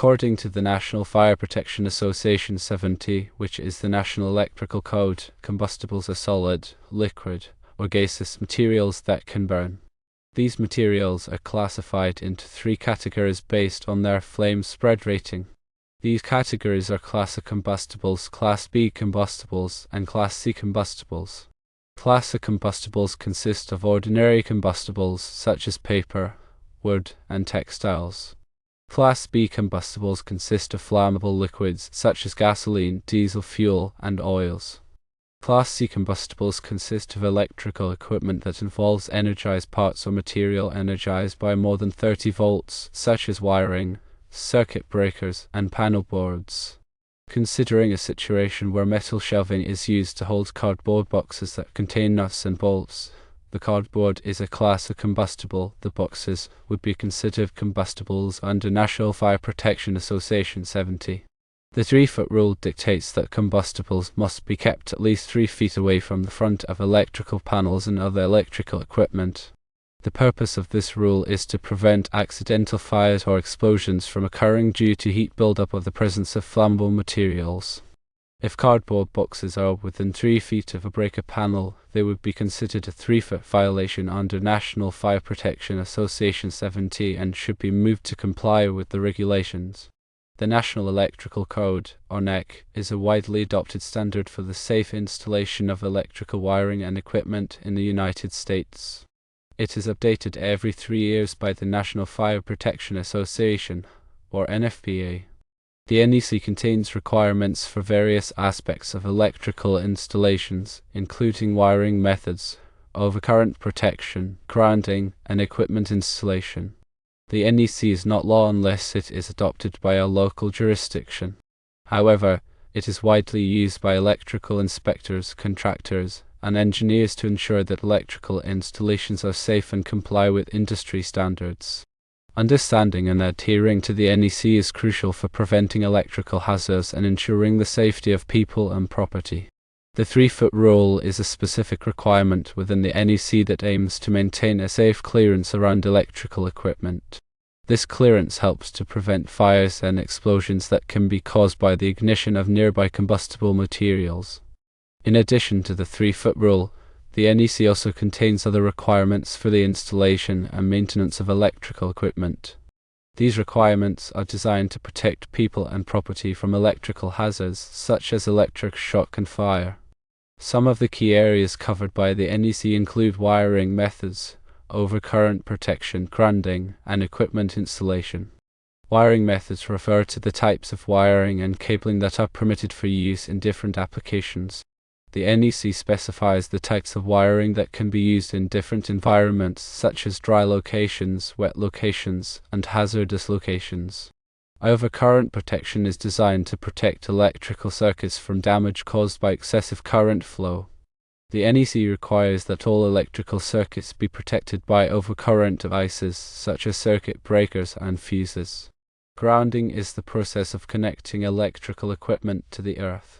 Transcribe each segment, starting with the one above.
According to the National Fire Protection Association 70, which is the National Electrical Code, combustibles are solid, liquid, or gaseous materials that can burn. These materials are classified into 3 categories based on their flame spread rating. These categories are Class A combustibles, Class B combustibles, and Class C combustibles. Class A combustibles consist of ordinary combustibles such as paper, wood, and textiles. Class B combustibles consist of flammable liquids such as gasoline, diesel fuel, and oils. Class C combustibles consist of electrical equipment that involves energized parts or material energized by more than 30 volts, such as wiring, circuit breakers, and panel boards. Considering a situation where metal shelving is used to hold cardboard boxes that contain nuts and bolts, the cardboard is a class of combustible. The boxes would be considered combustibles under National Fire Protection Association 70. The 3-foot rule dictates that combustibles must be kept at least 3 feet away from the front of electrical panels and other electrical equipment. The purpose of this rule is to prevent accidental fires or explosions from occurring due to heat buildup of the presence of flammable materials. If cardboard boxes are within 3 feet of a breaker panel, they would be considered a 3-foot violation under National Fire Protection Association 70 and should be moved to comply with the regulations. The National Electrical Code, or NEC, is a widely adopted standard for the safe installation of electrical wiring and equipment in the United States. It is updated every 3 years by the National Fire Protection Association, or NFPA. The NEC contains requirements for various aspects of electrical installations, including wiring methods, overcurrent protection, grounding, and equipment installation. The NEC is not law unless it is adopted by a local jurisdiction. However, it is widely used by electrical inspectors, contractors, and engineers to ensure that electrical installations are safe and comply with industry standards. Understanding and adhering to the NEC is crucial for preventing electrical hazards and ensuring the safety of people and property. The 3-foot rule is a specific requirement within the NEC that aims to maintain a safe clearance around electrical equipment. This clearance helps to prevent fires and explosions that can be caused by the ignition of nearby combustible materials. In addition to the 3-foot rule, the NEC also contains other requirements for the installation and maintenance of electrical equipment. These requirements are designed to protect people and property from electrical hazards such as electric shock and fire. Some of the key areas covered by the NEC include wiring methods, overcurrent protection, grounding, and equipment installation. Wiring methods refer to the types of wiring and cabling that are permitted for use in different applications. The NEC specifies the types of wiring that can be used in different environments such as dry locations, wet locations, and hazardous locations. Overcurrent protection is designed to protect electrical circuits from damage caused by excessive current flow. The NEC requires that all electrical circuits be protected by overcurrent devices such as circuit breakers and fuses. Grounding is the process of connecting electrical equipment to the earth.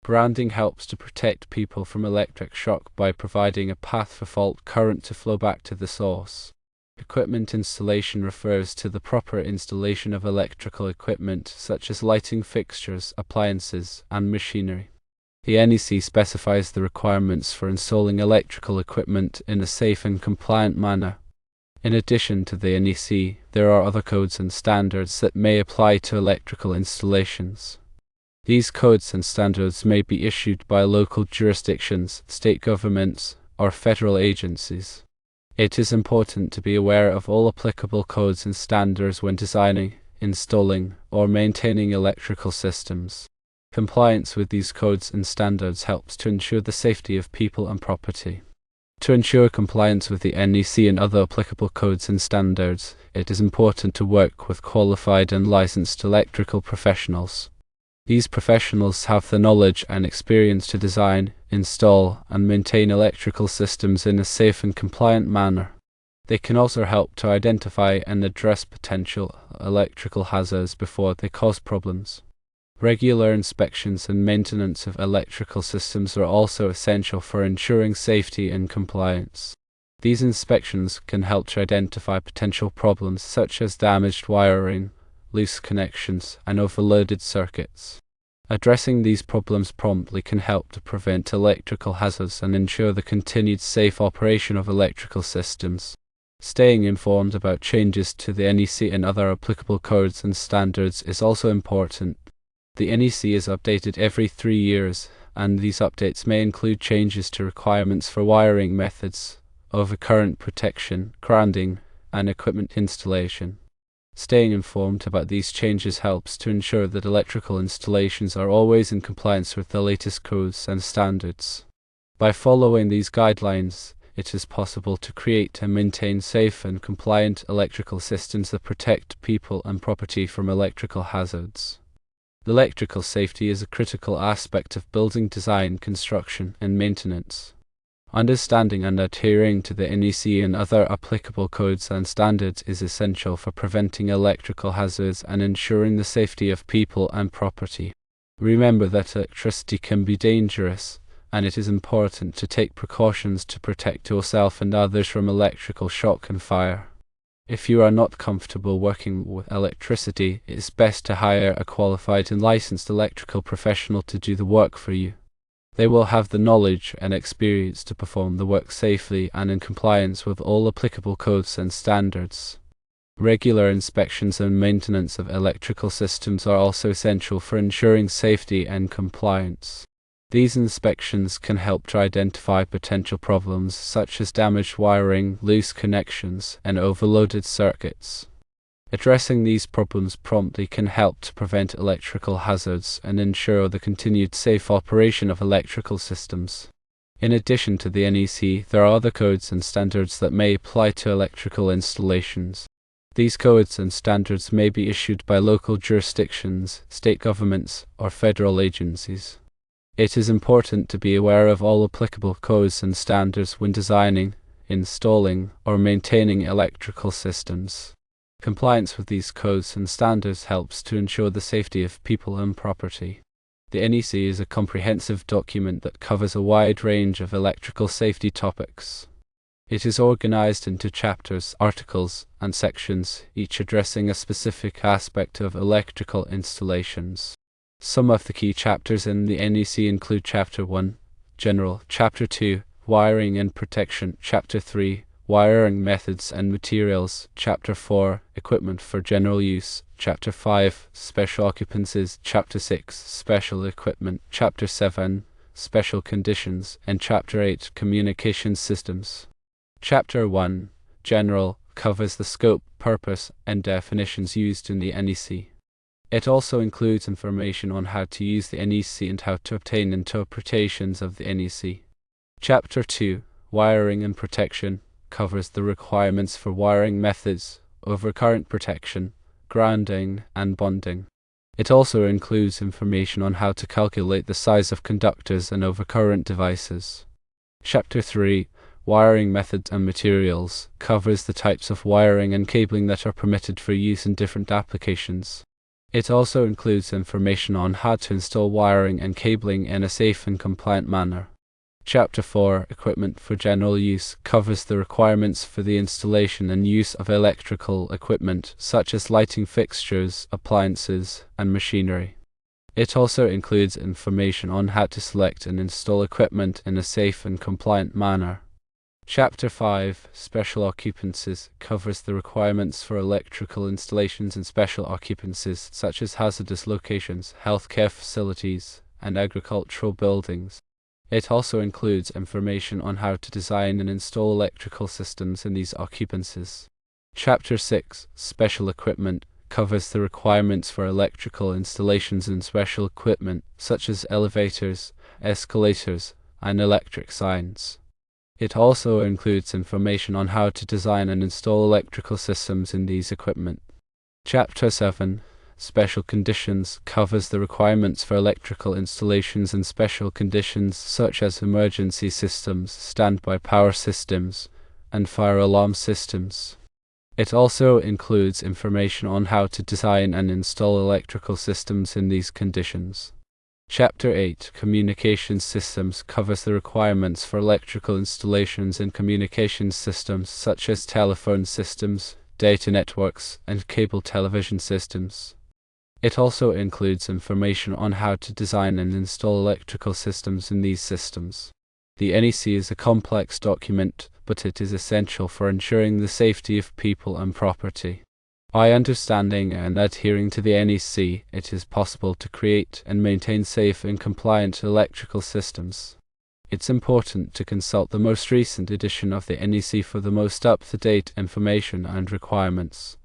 Grounding helps to protect people from electric shock by providing a path for fault current to flow back to the source. Equipment installation refers to the proper installation of electrical equipment such as lighting fixtures, appliances, and machinery. The NEC specifies the requirements for installing electrical equipment in a safe and compliant manner. In addition to the NEC, there are other codes and standards that may apply to electrical installations. These codes and standards may be issued by local jurisdictions, state governments, or federal agencies. It is important to be aware of all applicable codes and standards when designing, installing, or maintaining electrical systems. Compliance with these codes and standards helps to ensure the safety of people and property. To ensure compliance with the NEC and other applicable codes and standards, it is important to work with qualified and licensed electrical professionals. These professionals have the knowledge and experience to design, install, and maintain electrical systems in a safe and compliant manner. They can also help to identify and address potential electrical hazards before they cause problems. Regular inspections and maintenance of electrical systems are also essential for ensuring safety and compliance. These inspections can help to identify potential problems such as damaged wiring, loose connections, and overloaded circuits. Addressing these problems promptly can help to prevent electrical hazards and ensure the continued safe operation of electrical systems. Staying informed about changes to the NEC and other applicable codes and standards is also important. The NEC is updated every 3 years, and these updates may include changes to requirements for wiring methods, overcurrent protection, grounding, and equipment installation. Staying informed about these changes helps to ensure that electrical installations are always in compliance with the latest codes and standards. By following these guidelines, it is possible to create and maintain safe and compliant electrical systems that protect people and property from electrical hazards. Electrical safety is a critical aspect of building design, construction, and maintenance. Understanding and adhering to the NEC and other applicable codes and standards is essential for preventing electrical hazards and ensuring the safety of people and property. Remember that electricity can be dangerous, and it is important to take precautions to protect yourself and others from electrical shock and fire. If you are not comfortable working with electricity, it is best to hire a qualified and licensed electrical professional to do the work for you. They will have the knowledge and experience to perform the work safely and in compliance with all applicable codes and standards. Regular inspections and maintenance of electrical systems are also essential for ensuring safety and compliance. These inspections can help to identify potential problems such as damaged wiring, loose connections, and overloaded circuits. Addressing these problems promptly can help to prevent electrical hazards and ensure the continued safe operation of electrical systems. In addition to the NEC, there are other codes and standards that may apply to electrical installations. These codes and standards may be issued by local jurisdictions, state governments, or federal agencies. It is important to be aware of all applicable codes and standards when designing, installing, or maintaining electrical systems. Compliance with these codes and standards helps to ensure the safety of people and property. The NEC is a comprehensive document that covers a wide range of electrical safety topics. It is organized into chapters, articles, and sections, each addressing a specific aspect of electrical installations. Some of the key chapters in the NEC include Chapter 1, General, Chapter 2, Wiring and Protection, Chapter 3, Wiring Methods and Materials, Chapter 4, Equipment for General Use, Chapter 5, Special Occupancies, Chapter 6, Special Equipment, Chapter 7, Special Conditions, and Chapter 8, Communication Systems. Chapter 1, General, covers the scope, purpose, and definitions used in the NEC. It also includes information on how to use the NEC and how to obtain interpretations of the NEC. Chapter 2, Wiring and Protection, covers the requirements for wiring methods, overcurrent protection, grounding, and bonding. It also includes information on how to calculate the size of conductors and overcurrent devices. Chapter 3, Wiring Methods and Materials, covers the types of wiring and cabling that are permitted for use in different applications. It also includes information on how to install wiring and cabling in a safe and compliant manner. Chapter 4, Equipment for General Use, covers the requirements for the installation and use of electrical equipment such as lighting fixtures, appliances, and machinery. It also includes information on how to select and install equipment in a safe and compliant manner. Chapter 5, Special Occupancies, covers the requirements for electrical installations in special occupancies such as hazardous locations, healthcare facilities, and agricultural buildings. It also includes information on how to design and install electrical systems in these occupancies. Chapter 6, Special Equipment, covers the requirements for electrical installations in special equipment such as elevators, escalators, and electric signs. It also includes information on how to design and install electrical systems in these equipment. Chapter 7, Special Conditions, covers the requirements for electrical installations in special conditions such as emergency systems, standby power systems, and fire alarm systems. It also includes information on how to design and install electrical systems in these conditions. Chapter 8, Communication Systems, covers the requirements for electrical installations in communication systems such as telephone systems, data networks, and cable television systems. It also includes information on how to design and install electrical systems in these systems. The NEC is a complex document, but it is essential for ensuring the safety of people and property. By understanding and adhering to the NEC, it is possible to create and maintain safe and compliant electrical systems. It's important to consult the most recent edition of the NEC for the most up-to-date information and requirements.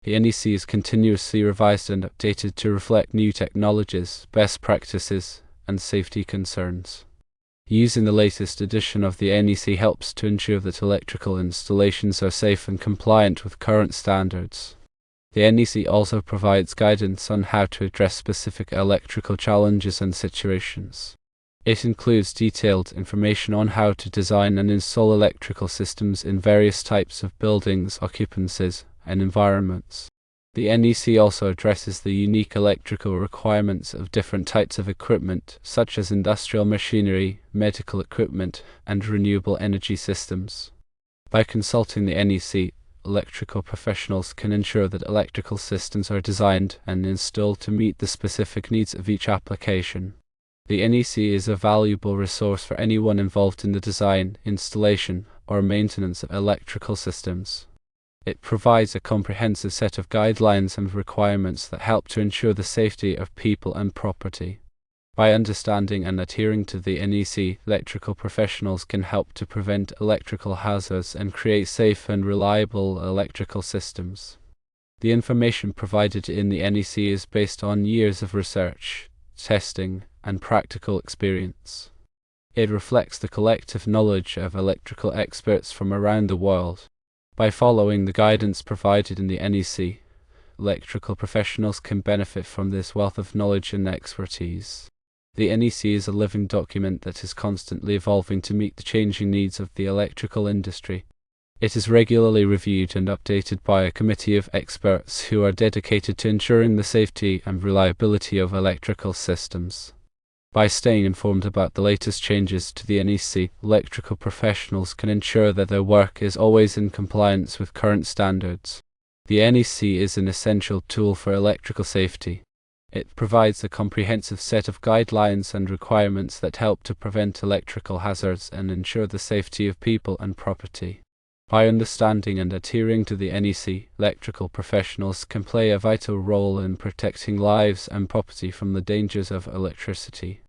The NEC is continuously revised and updated to reflect new technologies, best practices, and safety concerns. Using the latest edition of the NEC helps to ensure that electrical installations are safe and compliant with current standards. The NEC also provides guidance on how to address specific electrical challenges and situations. It includes detailed information on how to design and install electrical systems in various types of buildings, occupancies, and environments. The NEC also addresses the unique electrical requirements of different types of equipment, such as industrial machinery, medical equipment, and renewable energy systems. By consulting the NEC, electrical professionals can ensure that electrical systems are designed and installed to meet the specific needs of each application. The NEC is a valuable resource for anyone involved in the design, installation, or maintenance of electrical systems. It provides a comprehensive set of guidelines and requirements that help to ensure the safety of people and property. By understanding and adhering to the NEC, electrical professionals can help to prevent electrical hazards and create safe and reliable electrical systems. The information provided in the NEC is based on years of research, testing, and practical experience. It reflects the collective knowledge of electrical experts from around the world. By following the guidance provided in the NEC, electrical professionals can benefit from this wealth of knowledge and expertise. The NEC is a living document that is constantly evolving to meet the changing needs of the electrical industry. It is regularly reviewed and updated by a committee of experts who are dedicated to ensuring the safety and reliability of electrical systems. By staying informed about the latest changes to the NEC, electrical professionals can ensure that their work is always in compliance with current standards. The NEC is an essential tool for electrical safety. It provides a comprehensive set of guidelines and requirements that help to prevent electrical hazards and ensure the safety of people and property. By understanding and adhering to the NEC, electrical professionals can play a vital role in protecting lives and property from the dangers of electricity.